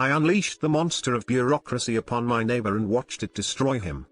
I unleashed the monster of bureaucracy upon my neighbor and watched it destroy him.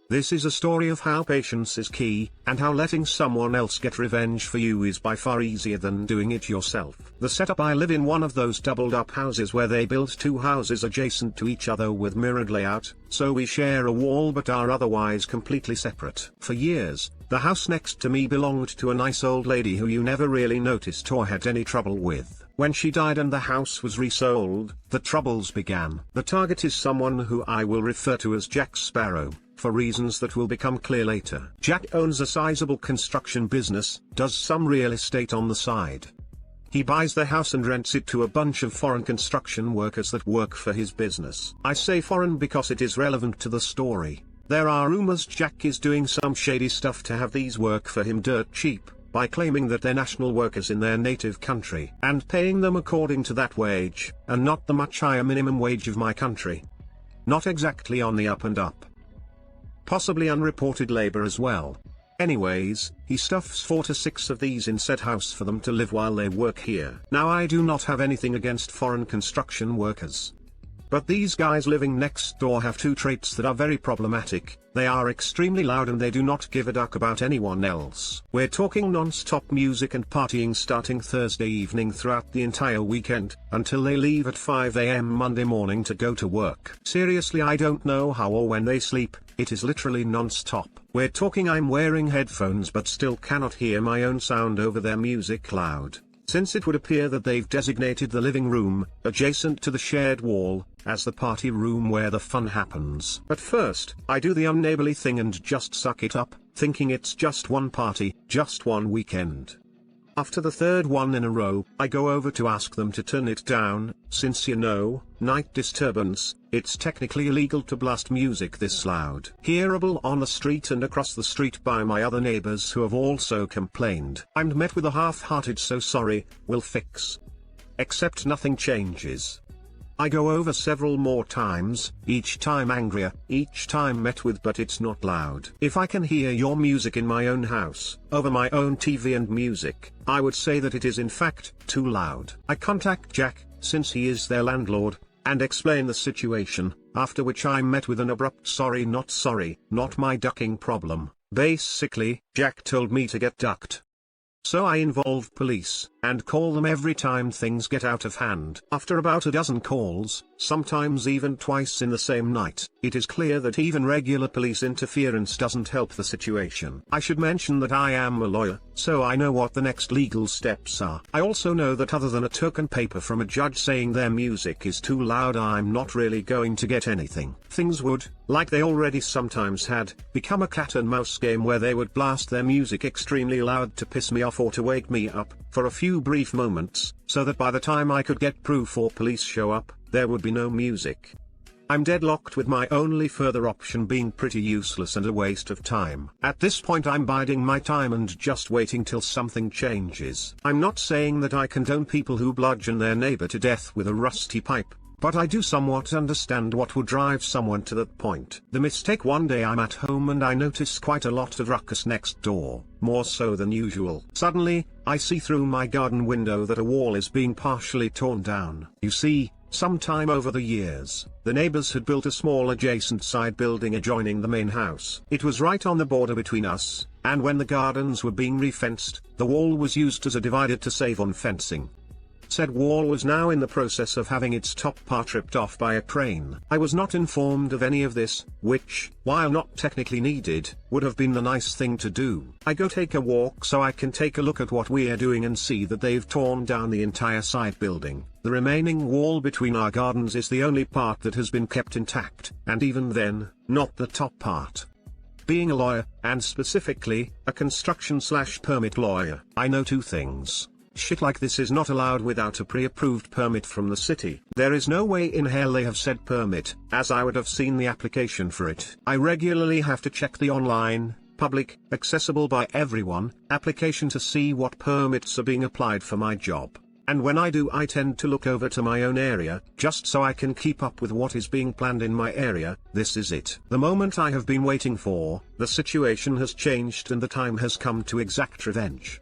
This is a story of how patience is key, and how letting someone else get revenge for you is by far easier than doing it yourself. The setup: I live in one of those doubled up houses where they built two houses adjacent to each other with mirrored layout, so we share a wall but are otherwise completely separate. For years, the house next to me belonged to a nice old lady who you never really noticed or had any trouble with. When she died and the house was resold, the troubles began. The target is someone who I will refer to as Jack Sparrow, for reasons that will become clear later. Jack owns a sizable construction business, does some real estate on the side. He buys the house and rents it to a bunch of foreign construction workers that work for his business. I say foreign because it is relevant to the story. There are rumors Jack is doing some shady stuff to have these work for him dirt cheap, by claiming that they're national workers in their native country and paying them according to that wage, and not the much higher minimum wage of my country. Not exactly on the up and up. Possibly unreported labor as well. Anyways, he stuffs 4 to 6 of these in said house for them to live while they work here. Now, I do not have anything against foreign construction workers. But these guys living next door have 2 traits that are very problematic. They are extremely loud and they do not give a duck about anyone else. We're talking non-stop music and partying starting Thursday evening throughout the entire weekend, until they leave at 5 AM Monday morning to go to work. Seriously, I don't know how or when they sleep. It is literally non-stop. We're talking I'm wearing headphones but still cannot hear my own sound over their music loud, since it would appear that they've designated the living room, adjacent to the shared wall, as the party room where the fun happens. At first, I do the unneighborly thing and just suck it up, thinking it's just one party, just one weekend. After the 3rd one in a row, I go over to ask them to turn it down, since night disturbance, it's technically illegal to blast music this loud. Hearable on the street and across the street by my other neighbors who have also complained. I'm met with a half-hearted "so sorry, we'll fix." Except nothing changes. I go over several more times, each time angrier, each time met with "but it's not loud. If I can hear your music in my own house, over my own TV and music, I would say that it is in fact too loud." I contact Jack, since he is their landlord, and explain the situation, after which I'm met with an abrupt sorry, not my ducking problem. Basically, Jack told me to get ducked. So I involve police, and call them every time things get out of hand. After about a dozen calls, sometimes even twice in the same night, it is clear that even regular police interference doesn't help the situation. I should mention that I am a lawyer, so I know what the next legal steps are. I also know that other than a token paper from a judge saying their music is too loud, I'm not really going to get anything. Things would, like they already sometimes had, become a cat and mouse game where they would blast their music extremely loud to piss me off or to wake me up, for a few brief moments, so that by the time I could get proof or police show up, there would be no music. I'm deadlocked with my only further option being pretty useless and a waste of time. At this point I'm biding my time and just waiting till something changes. I'm not saying that I condone people who bludgeon their neighbor to death with a rusty pipe, but I do somewhat understand what would drive someone to that point. The mistake: one day I'm at home and I notice quite a lot of ruckus next door, more so than usual. Suddenly, I see through my garden window that a wall is being partially torn down. You see, sometime over the years, the neighbors had built a small adjacent side building adjoining the main house. It was right on the border between us, and when the gardens were being refenced, the wall was used as a divider to save on fencing. Said wall was now in the process of having its top part ripped off by a crane. I was not informed of any of this, which, while not technically needed, would have been the nice thing to do. I go take a walk so I can take a look at what we're doing and see that they've torn down the entire side building. The remaining wall between our gardens is the only part that has been kept intact, and even then, not the top part. Being a lawyer, and specifically, a construction/permit lawyer, I know 2 things. Shit like this is not allowed without a pre-approved permit from the city. There is no way in hell they have said permit, as I would have seen the application for it. I regularly have to check the online, public, accessible by everyone, application to see what permits are being applied for my job. And when I do, I tend to look over to my own area, just so I can keep up with what is being planned in my area. This is it. The moment I have been waiting for, the situation has changed and the time has come to exact revenge.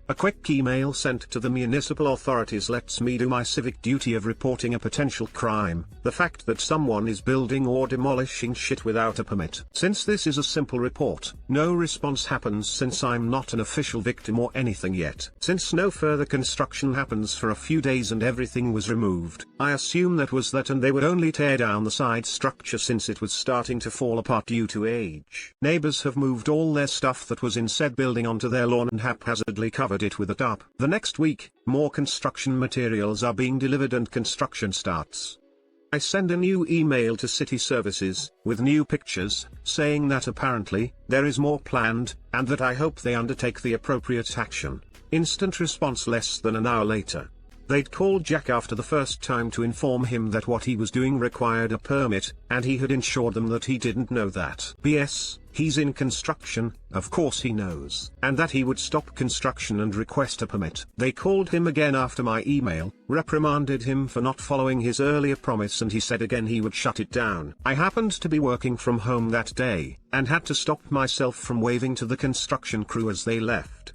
A quick email sent to the municipal authorities lets me do my civic duty of reporting a potential crime, the fact that someone is building or demolishing shit without a permit. Since this is a simple report, no response happens since I'm not an official victim or anything yet. Since no further construction happens for a few days and everything was removed, I assume that was that, and they would only tear down the side structure since it was starting to fall apart due to age. Neighbors have moved all their stuff that was in said building onto their lawn and haphazardly covered it with a tarp. The next week, more construction materials are being delivered and construction starts. I send a new email to City Services, with new pictures, saying that apparently, there is more planned, and that I hope they undertake the appropriate action. Instant response less than an hour later. They'd called Jack after the first time to inform him that what he was doing required a permit, and he had ensured them that he didn't know that. BS, he's in construction, of course he knows. And that he would stop construction and request a permit. They called him again after my email, reprimanded him for not following his earlier promise, and he said again he would shut it down. I happened to be working from home that day, and had to stop myself from waving to the construction crew as they left.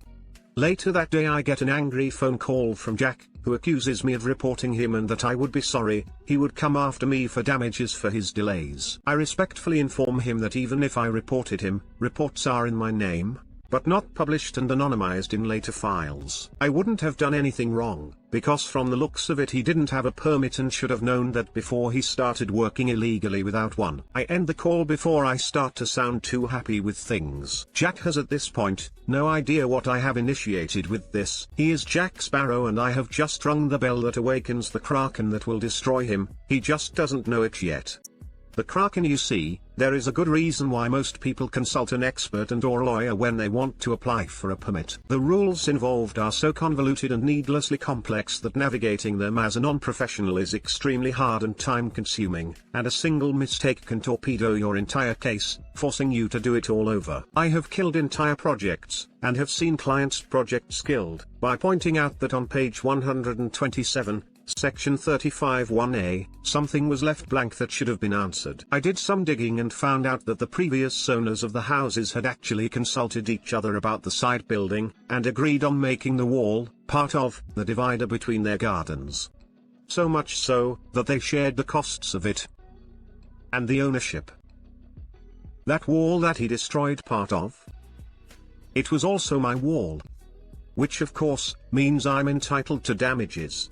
Later that day I get an angry phone call from Jack, who accuses me of reporting him and that I would be sorry, he would come after me for damages for his delays. I respectfully inform him that even if I reported him, reports are in my name, but not published and anonymized in later files. I wouldn't have done anything wrong, because from the looks of it he didn't have a permit and should have known that before he started working illegally without one. I end the call before I start to sound too happy with things. Jack has at this point, no idea what I have initiated with this. He is Jack Sparrow and I have just rung the bell that awakens the Kraken that will destroy him, he just doesn't know it yet. The Kraken, you see, there is a good reason why most people consult an expert and or lawyer when they want to apply for a permit. The rules involved are so convoluted and needlessly complex that navigating them as a non-professional is extremely hard and time-consuming, and a single mistake can torpedo your entire case, forcing you to do it all over. I have killed entire projects, and have seen clients' projects killed, by pointing out that on page 127, Section 35(1)(a), something was left blank that should have been answered. I did some digging and found out that the previous owners of the houses had actually consulted each other about the side building, and agreed on making the wall, part of, the divider between their gardens. So much so, that they shared the costs of it. And the ownership. That wall that he destroyed part of? It was also my wall. Which of course, means I'm entitled to damages.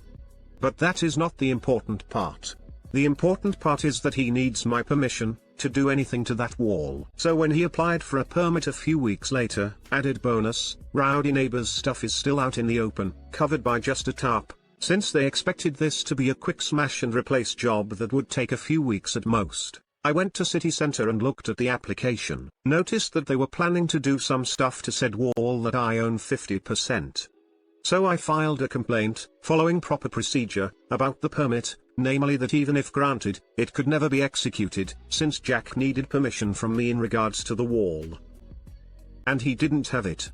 But that is not the important part. The important part is that he needs my permission to do anything to that wall. So when he applied for a permit a few weeks later, added bonus, rowdy neighbors' stuff is still out in the open, covered by just a tarp, since they expected this to be a quick smash and replace job that would take a few weeks at most. I went to city center and looked at the application, noticed that they were planning to do some stuff to said wall that I own 50%. So I filed a complaint, following proper procedure, about the permit, namely that even if granted, it could never be executed, since Jack needed permission from me in regards to the wall. And he didn't have it.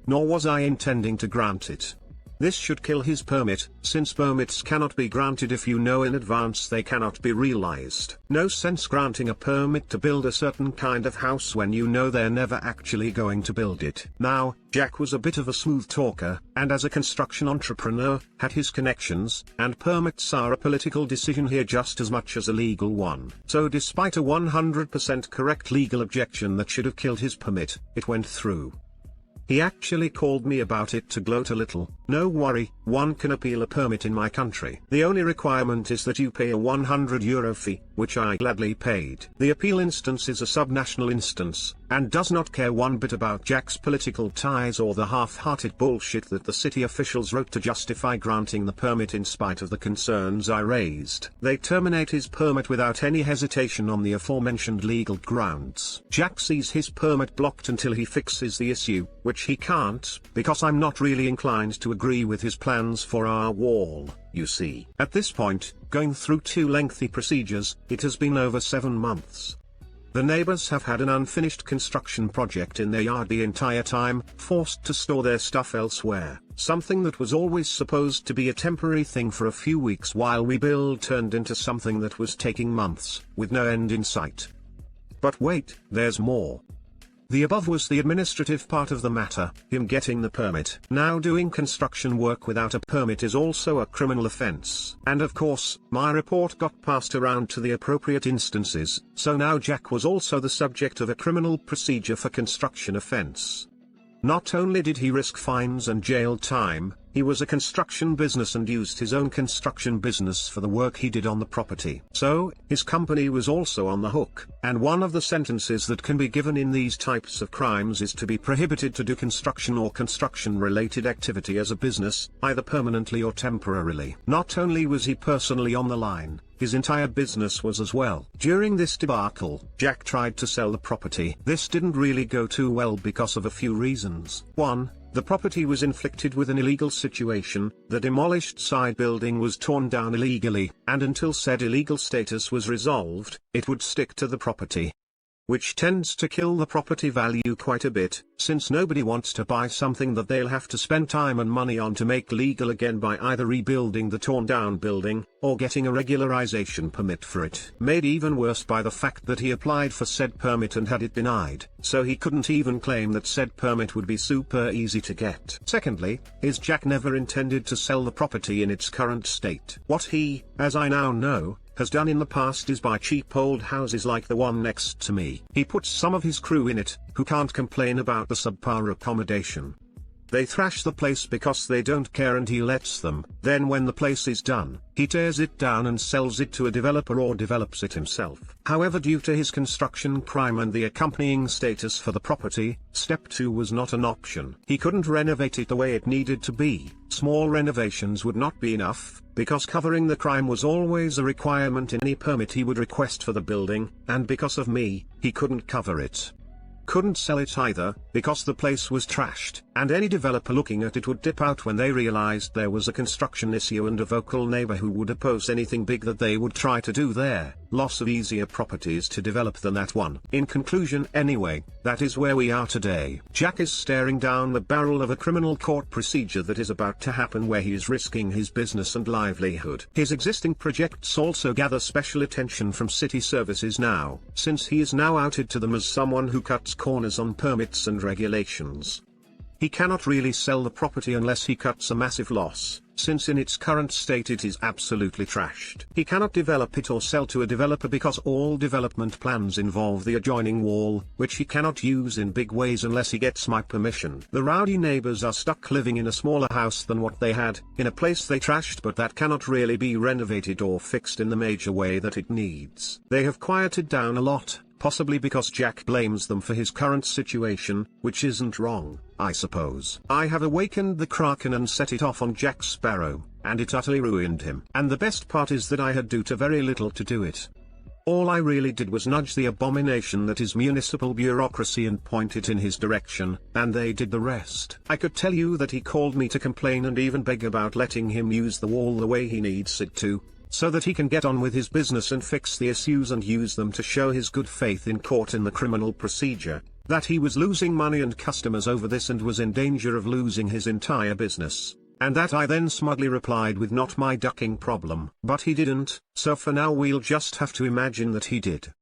Nor was I intending to grant it. This should kill his permit, since permits cannot be granted if you know in advance they cannot be realized. No sense granting a permit to build a certain kind of house when you know they're never actually going to build it. Now, Jack was a bit of a smooth talker, and as a construction entrepreneur, had his connections, and permits are a political decision here just as much as a legal one. So despite a 100% correct legal objection that should have killed his permit, it went through. He actually called me about it to gloat a little. No worry, one can appeal a permit in my country. The only requirement is that you pay a €100 fee, which I gladly paid. The appeal instance is a subnational instance, and does not care one bit about Jack's political ties or the half-hearted bullshit that the city officials wrote to justify granting the permit in spite of the concerns I raised. They terminate his permit without any hesitation on the aforementioned legal grounds. Jack sees his permit blocked until he fixes the issue, which he can't, because I'm not really inclined to agree with his plans for our wall, you see. At this point, going through two lengthy procedures, it has been over 7 months. The neighbors have had an unfinished construction project in their yard the entire time, forced to store their stuff elsewhere. Something that was always supposed to be a temporary thing for a few weeks while we build turned into something that was taking months, with no end in sight. But wait, there's more. The above was the administrative part of the matter, him getting the permit. Now doing construction work without a permit is also a criminal offense. And of course, my report got passed around to the appropriate instances, so now Jack was also the subject of a criminal procedure for construction offense. Not only did he risk fines and jail time, he was a construction business and used his own construction business for the work he did on the property. So, his company was also on the hook, and one of the sentences that can be given in these types of crimes is to be prohibited to do construction or construction-related activity as a business, either permanently or temporarily. Not only was he personally on the line, his entire business was as well. During this debacle, Jack tried to sell the property. This didn't really go too well because of a few reasons. 1. The property was inflicted with an illegal situation, the demolished side building was torn down illegally, and until said illegal status was resolved, it would stick to the property, which tends to kill the property value quite a bit, since nobody wants to buy something that they'll have to spend time and money on to make legal again by either rebuilding the torn down building, or getting a regularization permit for it. Made even worse by the fact that he applied for said permit and had it denied, so he couldn't even claim that said permit would be super easy to get. Secondly, Jack never intended to sell the property in its current state. What he, as I now know, has done in the past is buy cheap old houses like the one next to me. He puts some of his crew in it, who can't complain about the subpar accommodation. They thrash the place because they don't care and he lets them. Then when the place is done, he tears it down and sells it to a developer or develops it himself. However, due to his construction crime and the accompanying status for the property, step 2 was not an option. He couldn't renovate it the way it needed to be. Small renovations would not be enough, because covering the crime was always a requirement in any permit he would request for the building, and because of me, he couldn't cover it. Couldn't sell it either, because the place was trashed, and any developer looking at it would dip out when they realized there was a construction issue and a vocal neighbor who would oppose anything big that they would try to do there. Loss of easier properties to develop than that one. In conclusion anyway, that is where we are today. Jack is staring down the barrel of a criminal court procedure that is about to happen where he is risking his business and livelihood. His existing projects also gather special attention from city services now, since he is now outed to them as someone who cuts corners on permits and regulations. He cannot really sell the property unless he cuts a massive loss, since in its current state it is absolutely trashed. He cannot develop it or sell to a developer because all development plans involve the adjoining wall, which he cannot use in big ways unless he gets my permission. The rowdy neighbors are stuck living in a smaller house than what they had, in a place they trashed but that cannot really be renovated or fixed in the major way that it needs. They have quieted down a lot, possibly because Jack blames them for his current situation, which isn't wrong, I suppose. I have awakened the Kraken and set it off on Jack Sparrow, and it utterly ruined him. And the best part is that I had do very little to do it. All I really did was nudge the abomination that is municipal bureaucracy and point it in his direction, and they did the rest. I could tell you that he called me to complain and even beg about letting him use the wall the way he needs it to, so that he can get on with his business and fix the issues and use them to show his good faith in court in the criminal procedure, that he was losing money and customers over this and was in danger of losing his entire business, and that I then smugly replied with not my ducking problem. But he didn't, so for now we'll just have to imagine that he did.